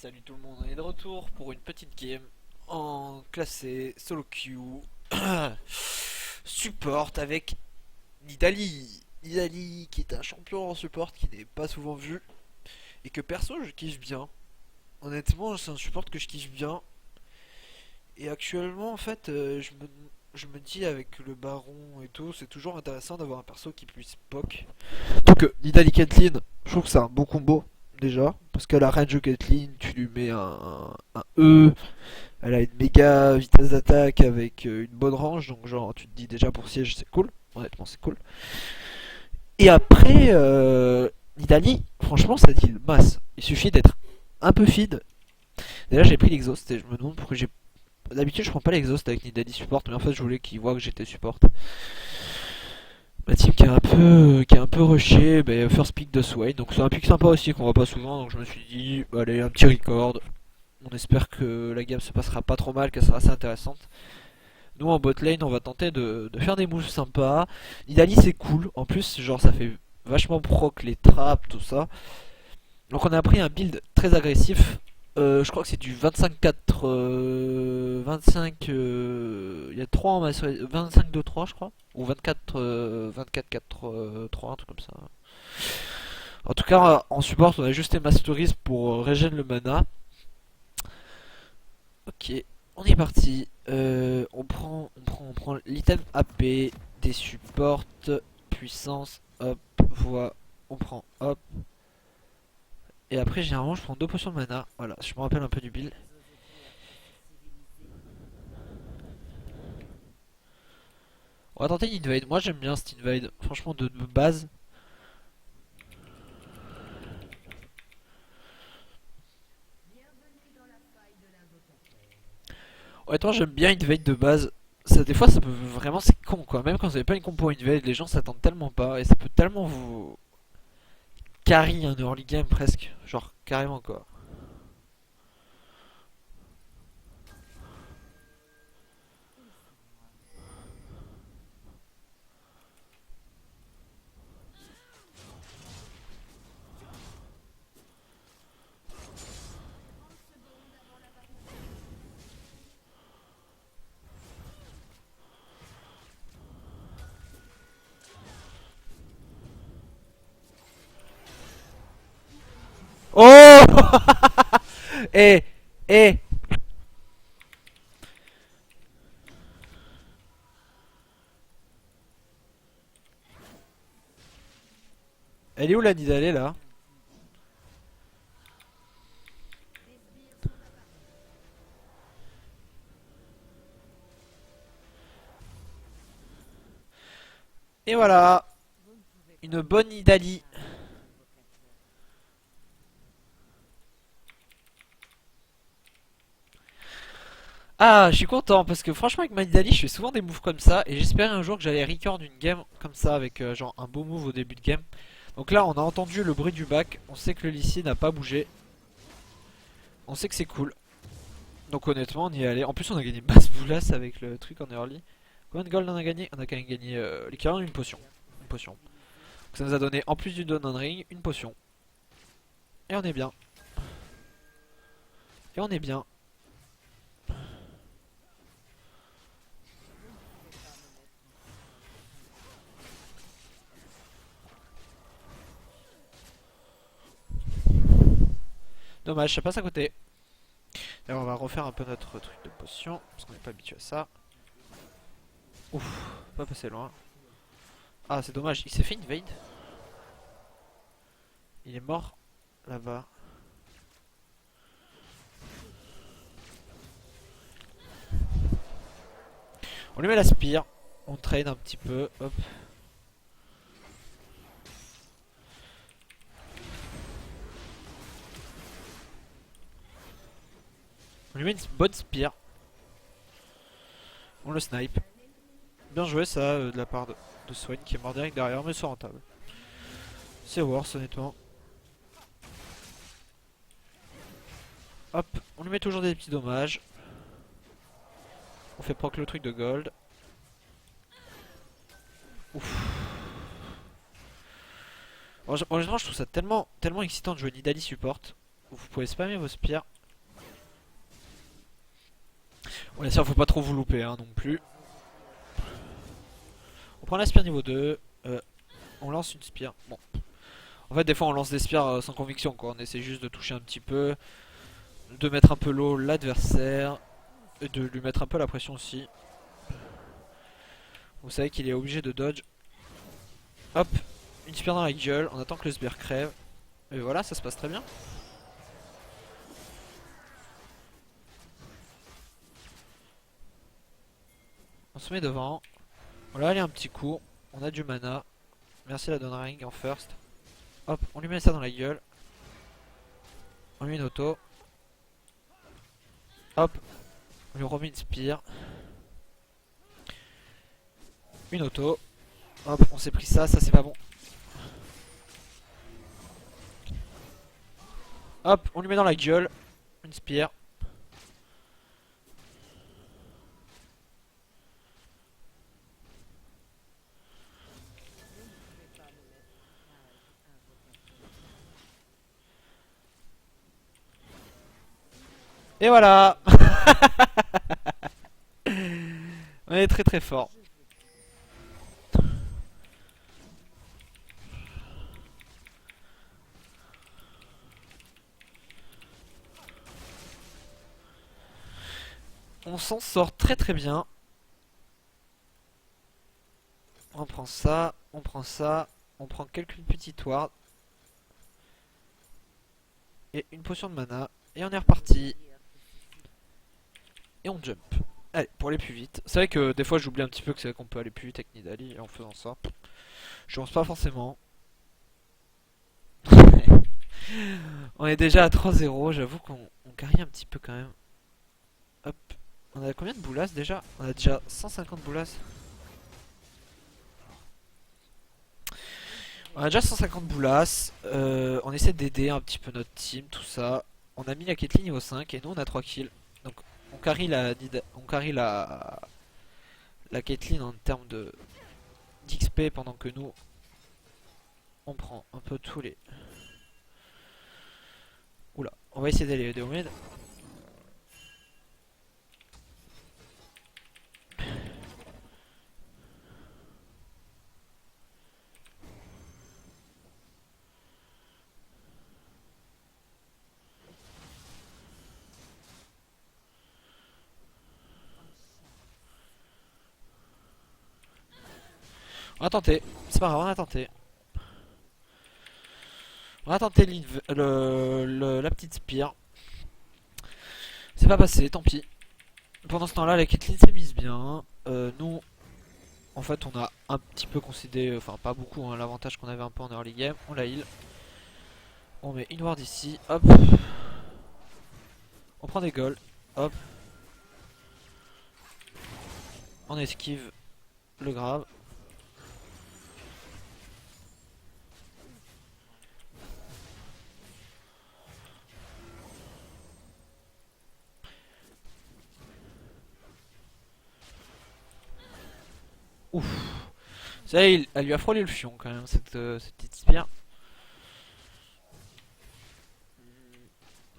Salut tout le monde, on est de retour pour une petite game en classé solo queue support avec Nidali. Nidali qui est un champion en support qui n'est pas souvent vu et que perso je kiffe bien. Honnêtement c'est un support que je kiffe bien et actuellement en fait je me dis avec le baron et tout c'est toujours intéressant d'avoir un perso qui puisse poke. Donc Nidali Caitlyn, je trouve que c'est un bon combo déjà. Parce qu'à la range de Caitlyn, tu lui mets un E, elle a une méga vitesse d'attaque avec une bonne range, donc genre tu te dis déjà pour siège c'est cool, honnêtement c'est cool. Et après, Nidali, franchement ça dit le masse. Il suffit d'être un peu feed. Déjà j'ai pris l'exhaust et je me demande pourquoi j'ai... D'habitude je prends pas l'exhaust avec Nidali support, mais en fait je voulais qu'il voit que j'étais support. Ma team qui est un peu rushé, bah, first pick de Swain, donc c'est un pick sympa aussi qu'on voit pas souvent, donc je me suis dit, allez, un petit record. On espère que la game se passera pas trop mal, qu'elle sera assez intéressante. Nous en bot lane, on va tenter de faire des moves sympas. Nidali c'est cool, en plus, genre ça fait vachement proc les traps, tout ça. Donc on a pris un build très agressif. Je crois que c'est du 25-4, 25, il y a 3 en masse, 25-2-3 je crois, ou 24, 24-4-3, un truc comme ça. En tout cas, en support, on a juste les masteries pour régénérer le mana. Ok, on est parti. On prend l'item AP, des supports, puissance, hop, voix, on prend hop. Et après, généralement, je prends 2 potions de mana. Voilà, je me rappelle un peu du build. On va tenter une invade. Moi, j'aime bien cette invade. Franchement, de base. Honnêtement, j'aime bien invade de base. Ça, des fois, ça peut vraiment, c'est con quoi. Même quand vous avez pas une compo invade, les gens s'attendent tellement pas. Et ça peut tellement vous carry un early game presque. Genre, carrément quoi. Oh. Eh, eh. Elle est où la Nidalée là? Et voilà, une bonne Nidalee. Ah, je suis content parce que franchement avec ma Nidalee, je fais souvent des moves comme ça et j'espérais un jour que j'allais record une game comme ça avec genre un beau move au début de game. Donc là, on a entendu le bruit du bac, on sait que le Lee n'a pas bougé, on sait que c'est cool. Donc honnêtement, on y est allé. En plus, on a gagné basse boulasse avec le truc en early. Combien de gold on a gagné? On a quand même gagné l'équivalent d'une potion. Une potion. Donc ça nous a donné en plus du don ring, une potion. Et on est bien. Et on est bien. Dommage, ça passe à côté. D'ailleurs, on va refaire un peu notre truc de potion, parce qu'on n'est pas habitué à ça. Ouf, pas passé loin. Ah, c'est dommage, il s'est fait invade. Il est mort là-bas. On lui met la spire, on trade un petit peu, hop. On lui met une bonne spire. On le snipe. Bien joué ça de la part de Swain qui est mort direct derrière, mais c'est rentable. C'est worse honnêtement. Hop, on lui met toujours des petits dommages. On fait proc le truc de gold. Ouf. Honnêtement, je trouve ça tellement excitant de jouer Nidalee support. Vous pouvez spammer vos spires. Bon, bien sûr, faut pas trop vous louper hein, non plus. On prend la spire niveau 2. On lance une spire. Bon. En fait, des fois, on lance des spires sans conviction, quoi. On essaie juste de toucher un petit peu, de mettre un peu low l'adversaire, et de lui mettre un peu la pression aussi. Vous savez qu'il est obligé de dodge. Hop, une spire dans la gueule. On attend que le sbire crève. Et voilà, ça se passe très bien. On se met devant. On va aller un petit coup. On a du mana. Merci la Ring en first. Hop, on lui met ça dans la gueule. On lui met une auto. Hop, on lui remet une spire. Une auto. Hop, on s'est pris ça, ça c'est pas bon. Hop, on lui met dans la gueule. Une spire. Et voilà. On est très très fort. On s'en sort très très bien. On prend ça, on prend ça, on prend quelques petites wards. Et une potion de mana. Et on est reparti. Et on jump. Allez, pour aller plus vite. C'est vrai que des fois j'oublie un petit peu que c'est vrai qu'on peut aller plus vite avec Nidalee en faisant ça. Je pense pas forcément. On est déjà à 3-0, j'avoue qu'on carry un petit peu quand même. Hop. On a combien de boulasses déjà? On a déjà 150 boulasses. On a déjà 150 boulasses. On essaie d'aider un petit peu notre team, tout ça. On a mis la Caitlyn niveau 5 et nous on a 3 kills. Donc on carry la Caitlyn en termes de d'XP pendant que nous on prend un peu tous les... Oula, on va essayer d'aller aider au mid. On a tenté, c'est pas grave, on a tenté. On a tenté la petite spire. C'est pas passé, tant pis. Pendant ce temps-là, la Caitlyn s'est mise bien. Nous, en fait, on a un petit peu concédé, enfin pas beaucoup, hein, l'avantage qu'on avait un peu en early game. On la heal. On met une ward ici, hop. On prend des goals, hop. On esquive le grave. Ouf. Ça, elle lui a frôlé le fion quand même, cette petite spire.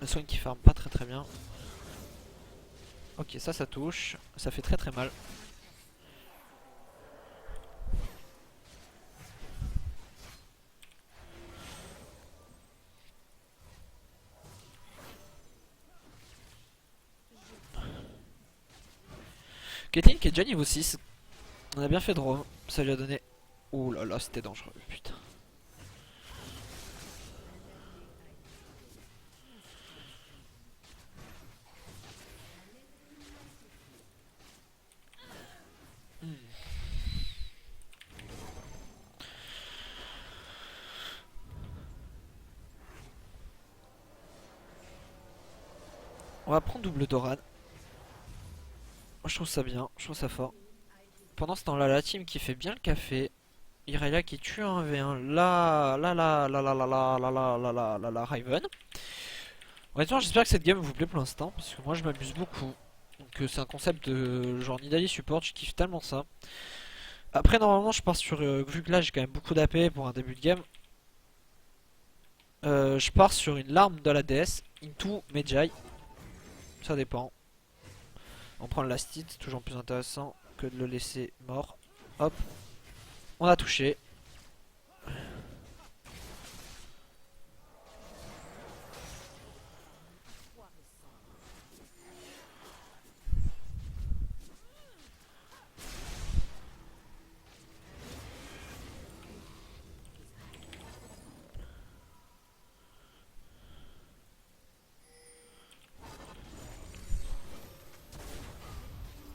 Le soin qui farme pas très très bien. Ok, ça touche. Ça fait très très mal. Caitlyn qui est déjà niveau 6. On a bien fait de roam. Ça lui a donné... Ouh là là, c'était dangereux, putain. Hmm. On va prendre double Doran. Je trouve ça bien, je trouve ça fort. Pendant ce temps-là, la team qui fait bien le café. Irelia qui tue un V1. La Raven. Honnêtement, j'espère que cette game vous plaît pour l'instant. Parce que moi, je m'amuse beaucoup. Donc, c'est un concept de genre Nidalee support. Je kiffe tellement ça. Après, normalement, je pars sur. Vu que là, j'ai quand même beaucoup d'AP pour un début de game. Je pars sur une larme de la déesse, into Medjay. Ça dépend. On prend le last hit, toujours plus intéressant que de le laisser mort. Hop, on a touché.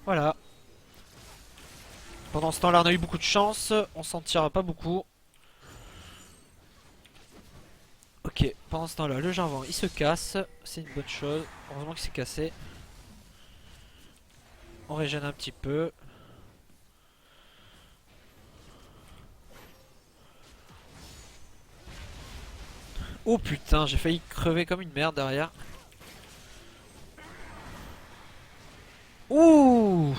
Voilà. Pendant ce temps-là, on a eu beaucoup de chance. On s'en tire pas beaucoup. Ok, pendant ce temps-là, le Jarvan il se casse. C'est une bonne chose. Heureusement qu'il s'est cassé. On régène un petit peu. Oh putain, j'ai failli crever comme une merde derrière. Ouh!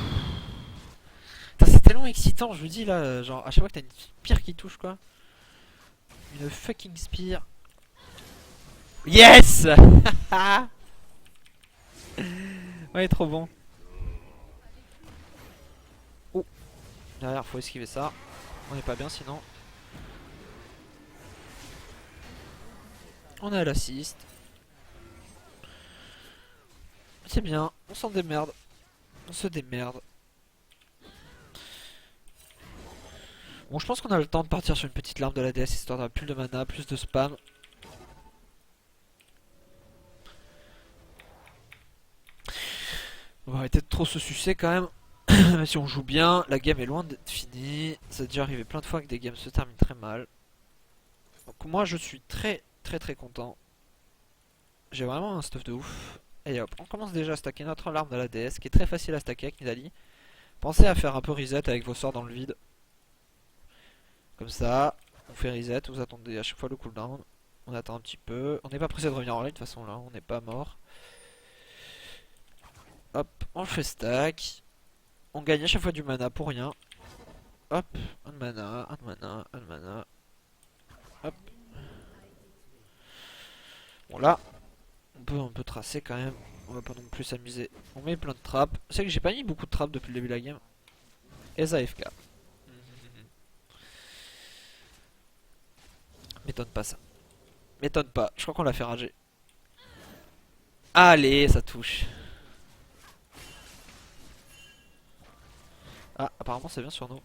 Putain, c'est tellement excitant, je vous dis là, genre à chaque fois que t'as une spire qui touche quoi. Une fucking spire. Yes! Ouais, trop bon. Oh, derrière, faut esquiver ça. On est pas bien sinon. On a l'assist. C'est bien, on s'en démerde. On se démerde. Bon, je pense qu'on a le temps de partir sur une petite larme de la DS histoire d'avoir plus de mana, plus de spam. On va arrêter de trop se sucer quand même. Même si on joue bien, la game est loin d'être finie. Ça a déjà arrivé plein de fois que des games se terminent très mal. Donc moi je suis très content. J'ai vraiment un stuff de ouf. Et hop, on commence déjà à stacker notre larme de la DS qui est très facile à stacker avec Nidali. Pensez à faire un peu reset avec vos sorts dans le vide. Comme ça, on fait reset, vous attendez à chaque fois le cooldown. On attend un petit peu. On n'est pas pressé de revenir en ligne de toute façon là, on n'est pas mort. Hop, on le fait stack. On gagne à chaque fois du mana pour rien. Hop, un de mana, un de mana, un de mana. Hop. Bon là, on peut tracer quand même. On va pas non plus s'amuser. On met plein de trappes. C'est que j'ai pas mis beaucoup de trappes depuis le début de la game. Et ça AFK. M'étonne pas ça. M'étonne pas. Je crois qu'on l'a fait rager. Allez, ça touche. Ah, apparemment c'est bien sur nous.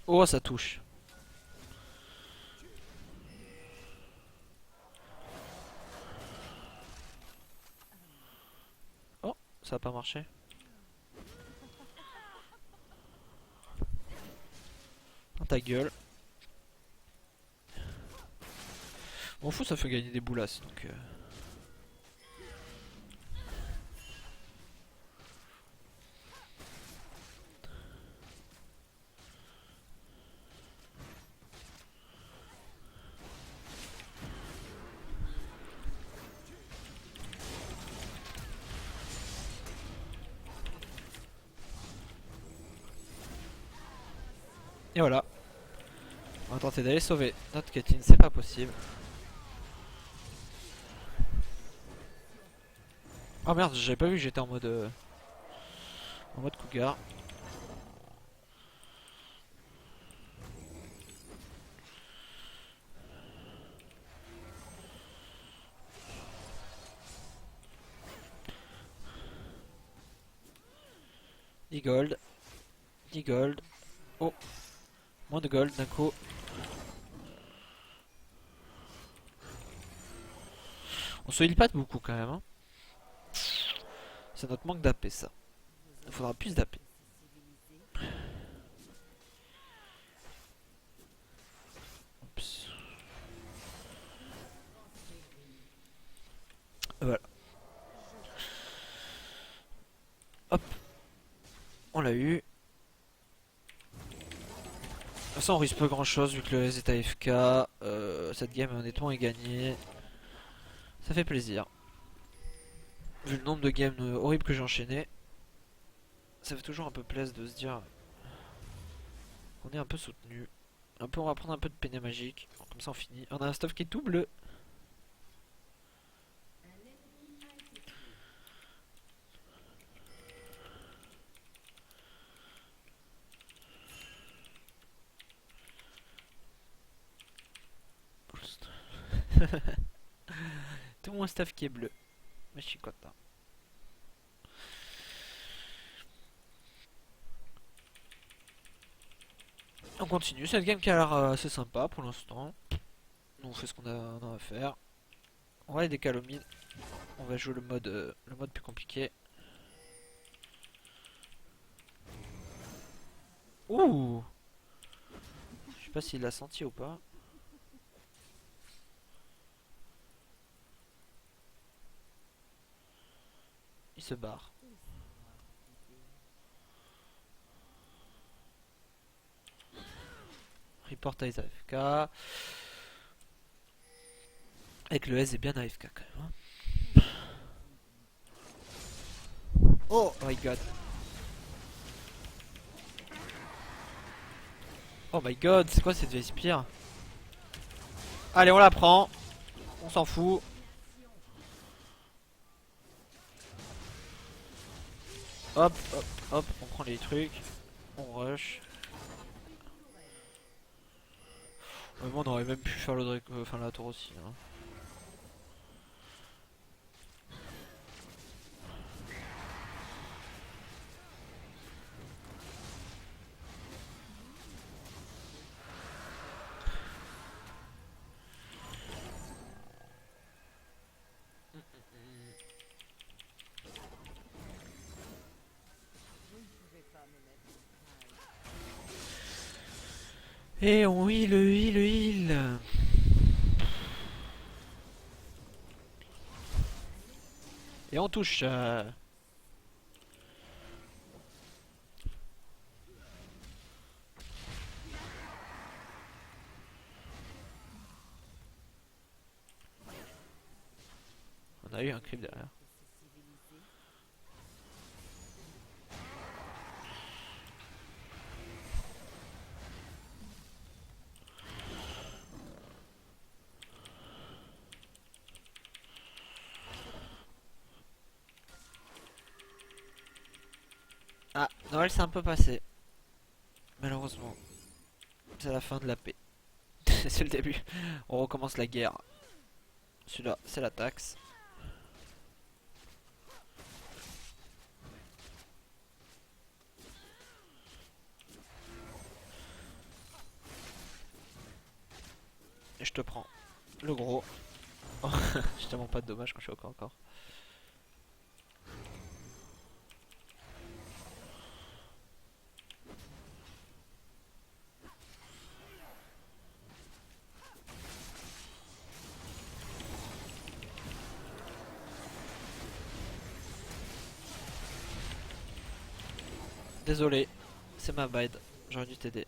Oh, ça touche. Oh, ça a pas marché. Oh, ta gueule. M'en fous, ça fait gagner des boulasses donc. Et voilà. On va tenter d'aller sauver notre Caitlyn, c'est pas possible. Oh merde, j'avais pas vu que j'étais en mode cougar. E gold. E gold. Oh, moins de gold d'un coup. On se heal pas beaucoup quand même. Hein. C'est notre manque d'AP ça. Il faudra plus d'AP. Oups. Voilà. Hop. On l'a eu. De toute façon on risque pas grand chose vu que le S est AFK. Cette game honnêtement est gagnée. Ça fait plaisir. Vu le nombre de games horribles que j'ai enchaîné. Ça fait toujours un peu plaisir de se dire qu'on est un peu soutenu. Un peu, on va prendre un peu de peine magique. Comme ça on finit. On a un stuff qui est tout bleu. Tout mon stuff qui est bleu. Mais je suis content. On continue. Cette game qui a l'air assez sympa pour l'instant. Nous on fait ce qu'on a à faire. On va aller des calomines. On va jouer le mode plus compliqué. Ouh! Je sais pas s'il l'a senti ou pas. Il se barre. Report à AFK. Avec le S est bien AFK quand même. Hein. Oh my god. Oh my god, c'est quoi cette Vespire? Allez, on la prend. On s'en fout. Hop, hop, hop, on prend les trucs. On rush. Vraiment, on aurait même pu faire enfin, la tour aussi. Hein. Et on heal. Et on touche. On a eu un creep derrière. Ah, Noël c'est un peu passé. Malheureusement. C'est la fin de la paix. C'est le début. On recommence la guerre. Celui-là, c'est la taxe. Et je te prends le gros. Oh, j'ai tellement pas de dommages quand je suis encore. Désolé, c'est ma bad. J'aurais dû t'aider.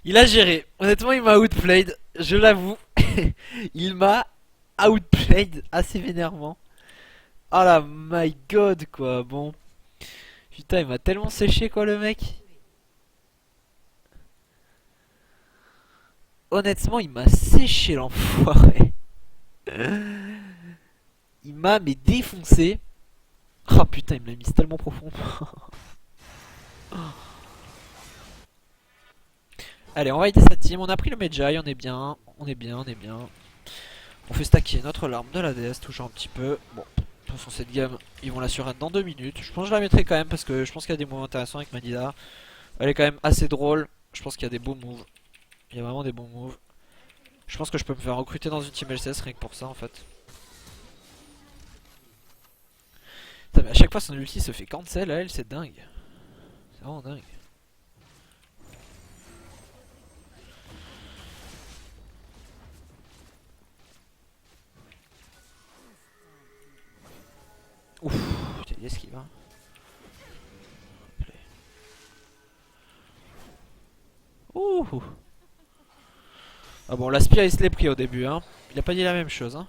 Il a géré. Honnêtement, il m'a outplayed. Je l'avoue. Il m'a outplayed assez vénèrement. Oh la my god quoi. Bon. Putain, il m'a tellement séché quoi le mec. Honnêtement, il m'a séché l'enfoiré. Il m'a mais défoncé. Oh putain, il me l'a mis tellement profond. Allez, on va aider sa team. On a pris le Medjay, on est bien. On est bien. On fait stacker notre larme de la déesse, toujours un petit peu. Bon, de toute façon, cette game, ils vont la surrun dans 2 minutes. Je pense que je la mettrai quand même parce que je pense qu'il y a des moments intéressants avec Manida. Elle est quand même assez drôle. Je pense qu'il y a des beaux moves. Il y a vraiment des bons moves. Je pense que je peux me faire recruter dans une team LCS rien que pour ça en fait. Putain, mais à chaque fois son ulti se fait cancel à elle, c'est dingue. C'est vraiment dingue. Ouf, putain, il esquive hein. Ouh. Ah bon, la Spire il se l'est pris au début hein. Il a pas dit la même chose hein.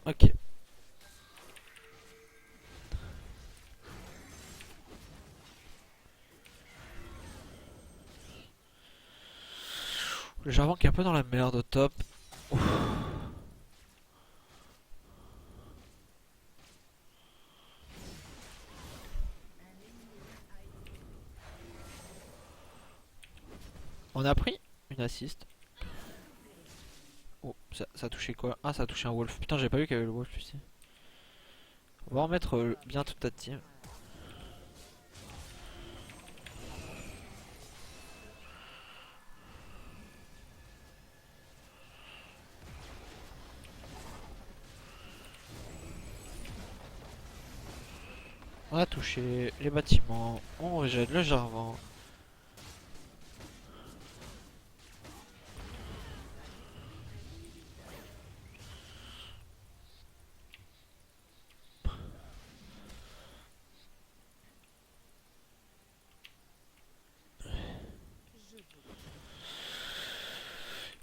Ok. Le Jarvan qui est un peu dans la merde au top. Ouf. On a pris une assist. Oh, ça a touché quoi? Ah, ça a touché un wolf. Putain, j'ai pas vu qu'il y avait le wolf ici. On va remettre bien toute ta team. On a touché les bâtiments. On rejette le Jarvan.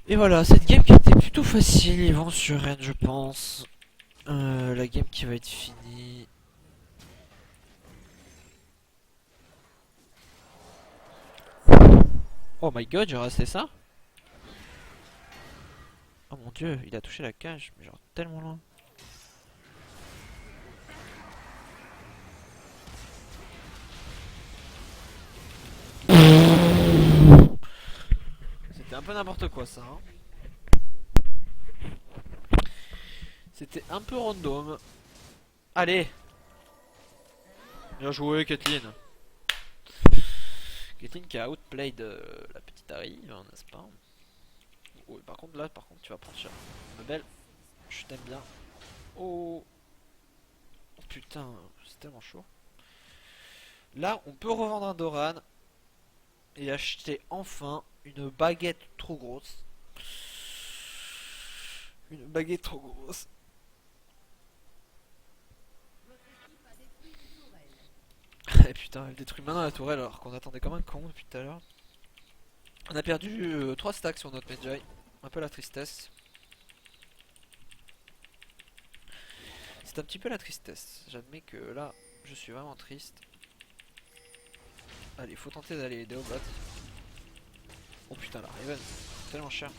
Et voilà, cette game qui était plutôt facile. Ils vont sur Rennes, je pense. La game qui va être finie. Oh my god, j'ai resté ça? Oh mon dieu, il a touché la cage, mais genre tellement loin. C'était un peu n'importe quoi ça. Hein. C'était un peu random. Allez, bien joué Kathleen. Kathleen qui a outplayed la petite Harry, n'est-ce pas? Oh, par contre là, tu vas prendre cher. Ma belle, je t'aime bien. Oh. Oh putain, c'est tellement chaud. Là, on peut revendre un Doran et acheter enfin une baguette trop grosse. Une baguette trop grosse. Et putain, elle détruit maintenant la tourelle alors qu'on attendait comme un con depuis tout à l'heure. On a perdu 3 stacks sur notre Medjay. Un peu la tristesse. C'est un petit peu la tristesse. J'admets que là, je suis vraiment triste. Allez, faut tenter d'aller aider au bot. Oh putain, la Riven, tellement cher.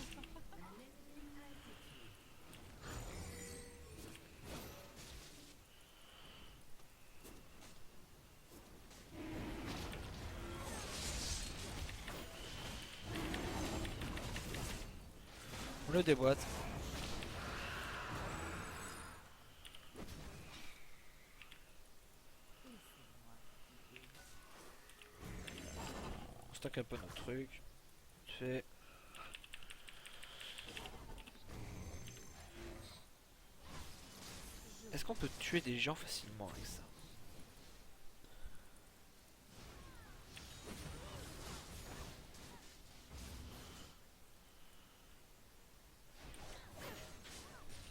On le déboîte. On stocke un peu notre truc. Fait. Est-ce qu'on peut tuer des gens facilement avec ça?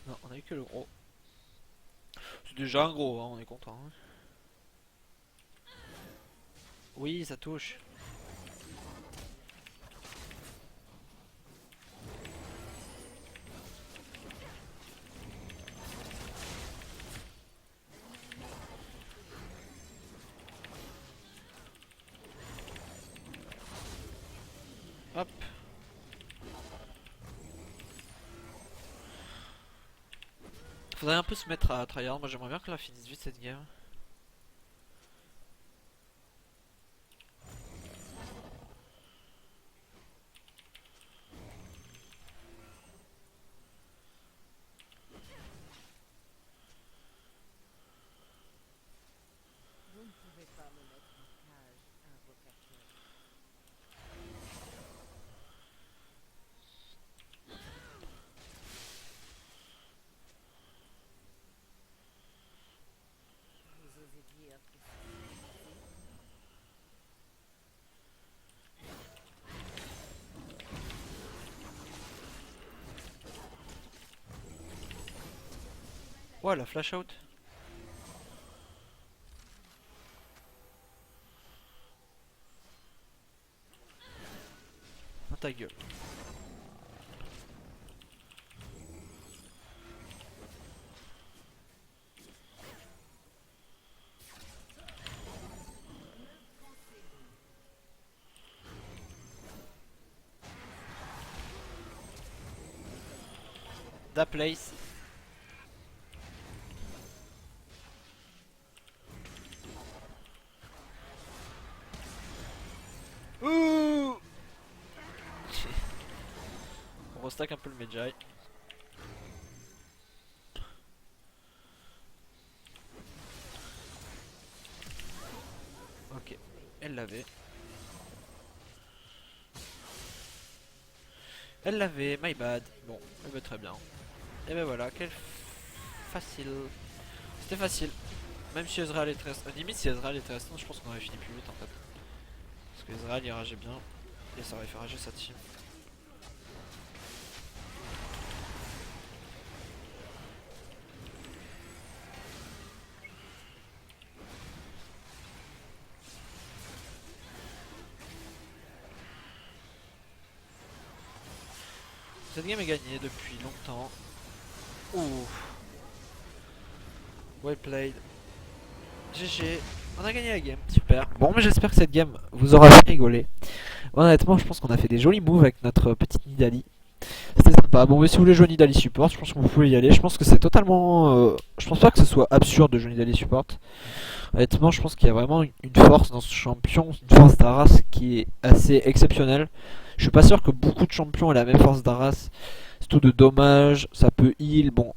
Non, on a eu que le gros. C'est déjà un gros, hein, on est content. Hein. Oui, ça touche. Hop. Faudrait un peu se mettre à tryhard. Moi j'aimerais bien que la finisse vite cette game. Ouais, la flash out. Dans ta gueule. Da place. Ouh. On restack un peu le Medjay. Ok, elle l'avait. Elle l'avait, my bad. Bon, elle va très bien. Et ben voilà, quel facile. C'était facile. Même si Ezreal est très... limite si Ezreal était restant, je pense qu'on aurait fini plus vite en fait. Parce que Ezreal il rageait bien. Et ça aurait fait rager sa team. Cette game est gagnée depuis longtemps. Ouh. Well played. GG. On a gagné la game, super. Bon, mais j'espère que cette game vous aura fait rigoler. Honnêtement, je pense qu'on a fait des jolis moves avec notre petite Nidalee. C'était sympa. Bon, mais si vous voulez jouer Nidalee support, je pense que vous pouvez y aller. Je pense que c'est totalement. Je pense pas que ce soit absurde de jouer Nidalee support. Honnêtement, je pense qu'il y a vraiment une force dans ce champion, une force d'Aras qui est assez exceptionnelle. Je suis pas sûr que beaucoup de champions aient la même force d'Aras. C'est tout de dommage, ça peut heal. Bon,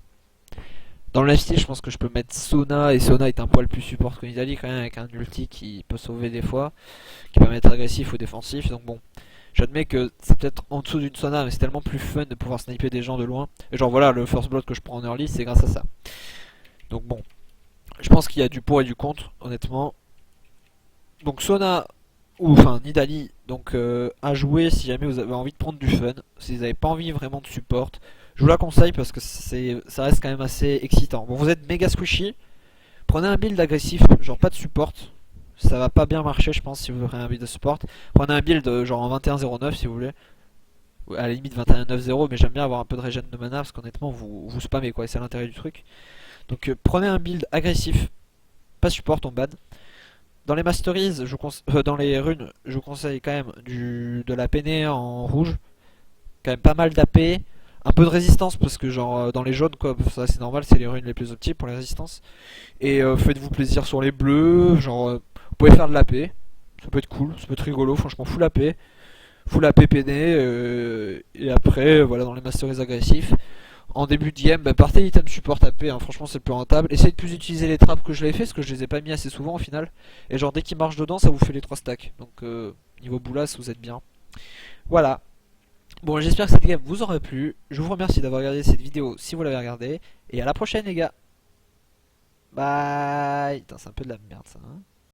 dans le lifesteal, je pense que je peux mettre Sona, et Sona est un poil plus support que Nidalee quand même, avec un ulti qui peut sauver des fois, qui permet d'être agressif ou défensif. Donc bon, j'admets que c'est peut-être en dessous d'une Sona, mais c'est tellement plus fun de pouvoir sniper des gens de loin. Et genre voilà, le first blood que je prends en early, c'est grâce à ça. Donc bon, je pense qu'il y a du pour et du contre, honnêtement. Donc Sona, ou enfin Nidalee, donc à jouer si jamais vous avez envie de prendre du fun, si vous n'avez pas envie vraiment de support. Je vous la conseille parce que ça reste quand même assez excitant. Bon, vous êtes méga squishy, prenez un build agressif, genre pas de support. Ça va pas bien marcher, je pense, si vous prenez un build de support. Prenez un build genre en 21-09 si vous voulez. Ou à la limite 21-9-0, mais j'aime bien avoir un peu de régène de mana parce qu'honnêtement, vous spammez quoi, et c'est l'intérêt du truc. Donc prenez un build agressif, pas support, on ban. Dans les masteries, dans les runes, je vous conseille quand même de la peiner en rouge. Quand même pas mal d'AP. Un peu de résistance parce que genre dans les jaunes quoi, ça c'est normal, c'est les runes les plus optimes pour les résistances. Et faites-vous plaisir sur les bleus, genre vous pouvez faire de l'AP. Ça peut être cool, ça peut être rigolo, franchement full AP. Full AP peiner, et après voilà dans les masteries agressifs. En début de game, bah, partez item support AP, hein, franchement c'est le plus rentable. Essayez de plus utiliser les trappes que je l'ai fait, parce que je les ai pas mis assez souvent au final. Et genre dès qu'ils marchent dedans, ça vous fait les 3 stacks. Donc niveau boulasse, vous êtes bien. Voilà. Bon, j'espère que cette game vous aura plu. Je vous remercie d'avoir regardé cette vidéo si vous l'avez regardée. Et à la prochaine les gars. Bye. Putain, c'est un peu de la merde ça. Hein.